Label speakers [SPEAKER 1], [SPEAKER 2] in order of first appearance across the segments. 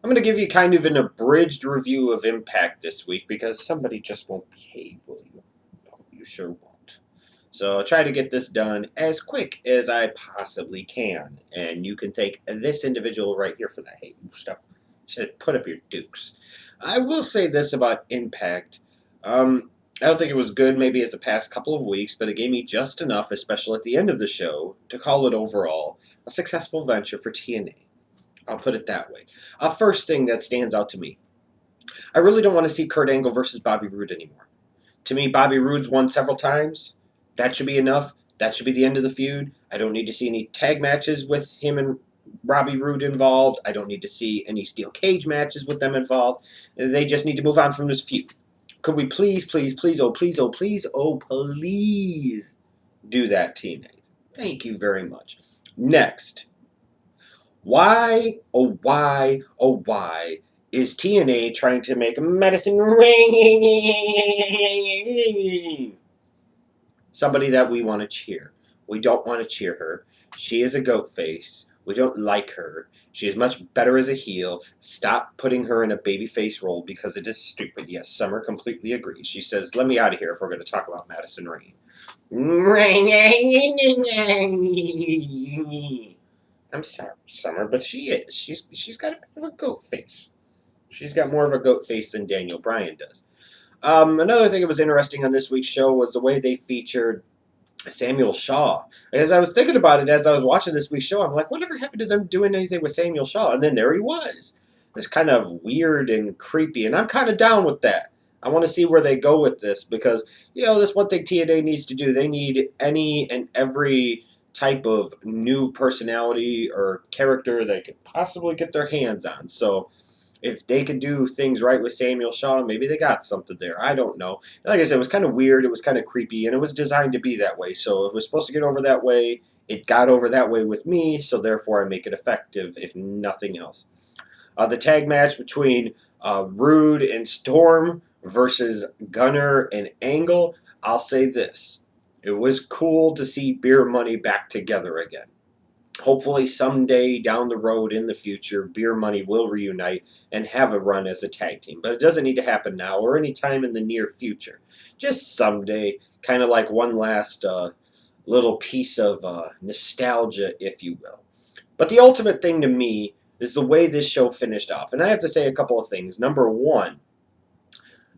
[SPEAKER 1] I'm going to give you kind of an abridged review of Impact this week because somebody just won't behave, will you? No, you sure won't. So I'll try to get this done as quick as I possibly can. And you can take this individual right here for that. Hey, stop. Should put up your dukes. I will say this about Impact. I don't think it was good maybe as the past couple of weeks, but it gave me just enough, especially at the end of the show, to call it overall a successful venture for TNA. I'll put it that way. First thing that stands out to me, I really don't want to see Kurt Angle versus Bobby Roode anymore. To me, Bobby Roode's won several times. That should be enough. That should be the end of the feud. I don't need to see any tag matches with him and Robbie Roode involved. I don't need to see any steel cage matches with them involved. They just need to move on from this feud. Could we please, please, please, oh, please, oh, please, oh, please do that, TNA? Thank you very much. Next. Why, oh, why is TNA trying to make Madison Rayne somebody that we want to cheer? We don't want to cheer her. She is a goat face. We don't like her. She is much better as a heel. Stop putting her in a babyface role because it is stupid. Yes, Summer completely agrees. She says, let me out of here if we're going to talk about Madison Rayne. I'm sorry, Summer, but she is. She's got a bit of a goat face. She's got more of a goat face than Daniel Bryan does. Another thing that was interesting on this week's show was the way they featured Samuel Shaw. As I was thinking about it, as I was watching this week's show, I'm like, whatever happened to them doing anything with Samuel Shaw? And then there he was. It's kind of weird and creepy, and I'm kind of down with that. I want to see where they go with this because, this one thing TNA needs to do. They need any and every type of new personality or character they could possibly get their hands on. So if they could do things right with Samuel Shaw, maybe they got something there. I don't know. Like I said, it was kind of weird. It was kind of creepy, and it was designed to be that way. So if it was supposed to get over that way, it got over that way with me, so therefore I make it effective, if nothing else. The tag match between Roode and Storm versus Gunner and Angle, I'll say this. It was cool to see Beer Money back together again. Hopefully someday down the road in the future, Beer Money will reunite and have a run as a tag team. But it doesn't need to happen now or any time in the near future. Just someday, kind of like one last little piece of nostalgia, if you will. But the ultimate thing to me is the way this show finished off. And I have to say a couple of things. Number one,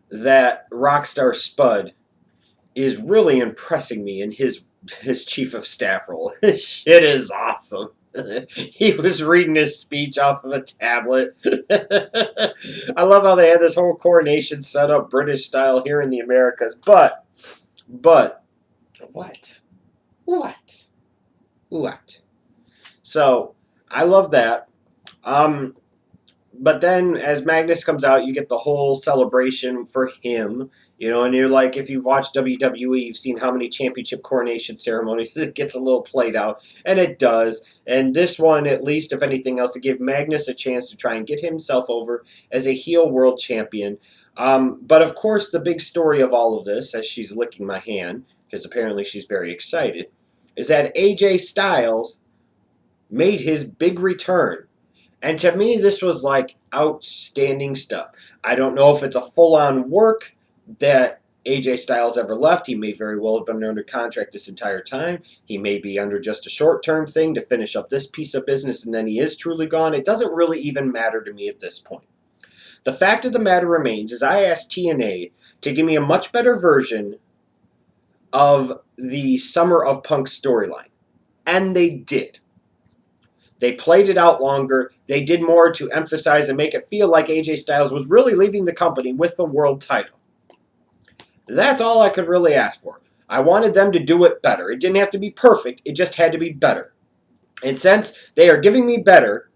[SPEAKER 1] that Rockstar Spud is really impressing me in his chief of staff role. Shit is awesome. He was reading his speech off of a tablet. I love how they had this whole coronation set up British style here in the Americas. But, what? So, I love that. But then as Magnus comes out, you get the whole celebration for him, and you're like, if you've watched WWE, you've seen how many championship coronation ceremonies it gets a little played out, and it does. And this one, at least, if anything else, to give Magnus a chance to try and get himself over as a heel world champion. But of course, the big story of all of this, as she's licking my hand, because apparently she's very excited, is that AJ Styles made his big return. And to me, this was like outstanding stuff. I don't know if it's a full-on work that AJ Styles ever left. He may very well have been under contract this entire time. He may be under just a short-term thing to finish up this piece of business, and then he is truly gone. It doesn't really even matter to me at this point. The fact of the matter remains is I asked TNA to give me a much better version of the Summer of Punk storyline. And they did. They played it out longer. They did more to emphasize and make it feel like AJ Styles was really leaving the company with the world title. That's all I could really ask for. I wanted them to do it better. It didn't have to be perfect. It just had to be better. And since they are giving me better,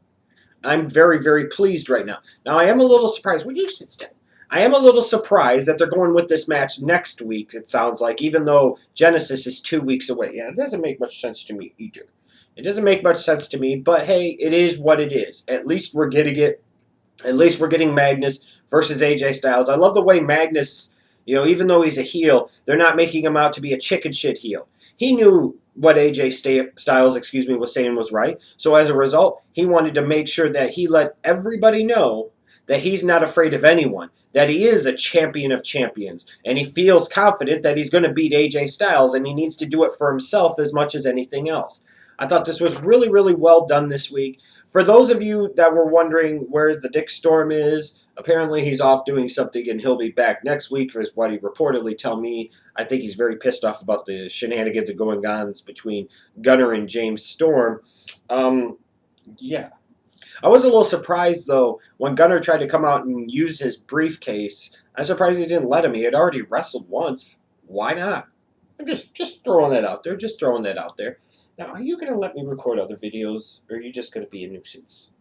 [SPEAKER 1] I'm very, very pleased right now. Now, I am a little surprised. Would you sit still? I am a little surprised that they're going with this match next week, it sounds like, even though Genesis is 2 weeks away. Yeah, it doesn't make much sense to me either. It doesn't make much sense to me, but hey, it is what it is. At least we're getting it. At least we're getting Magnus versus AJ Styles. I love the way Magnus, You know, even though he's a heel, they're not making him out to be a chicken shit heel. He knew what Styles, was saying was right. So as a result, he wanted to make sure that he let everybody know that he's not afraid of anyone, that he is a champion of champions, and he feels confident that he's going to beat AJ Styles, and he needs to do it for himself as much as anything else. I thought this was really, really well done this week. For those of you that were wondering where the Dick Storm is, apparently he's off doing something and he'll be back next week, is what he reportedly tell me. I think he's very pissed off about the shenanigans and going on between Gunner and James Storm. Yeah. I was a little surprised, though, when Gunner tried to come out and use his briefcase. I'm surprised he didn't let him. He had already wrestled once. Why not? I'm just throwing that out there. Just throwing that out there. Now, are you going to let me record other videos, or are you just going to be a nuisance?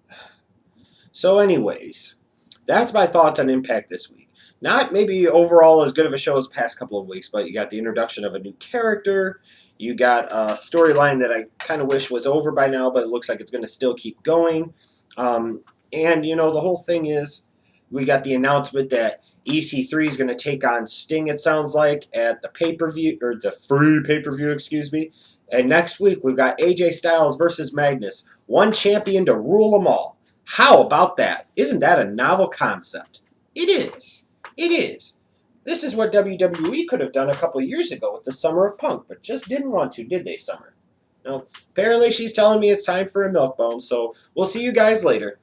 [SPEAKER 1] So anyways, that's my thoughts on Impact this week. Not maybe overall as good of a show as the past couple of weeks, but you got the introduction of a new character. You got a storyline that I kind of wish was over by now, but it looks like it's going to still keep going. And, you know, the whole thing is we got the announcement that EC3 is going to take on Sting, it sounds like, at the pay-per-view, or the free pay-per-view, excuse me. And next week, we've got AJ Styles versus Magnus. One champion to rule them all. How about that? Isn't that a novel concept? It is. It is. This is what WWE could have done a couple years ago with the Summer of Punk, but just didn't want to, did they, Summer? No. Apparently, she's telling me it's time for a milk bone, so we'll see you guys later.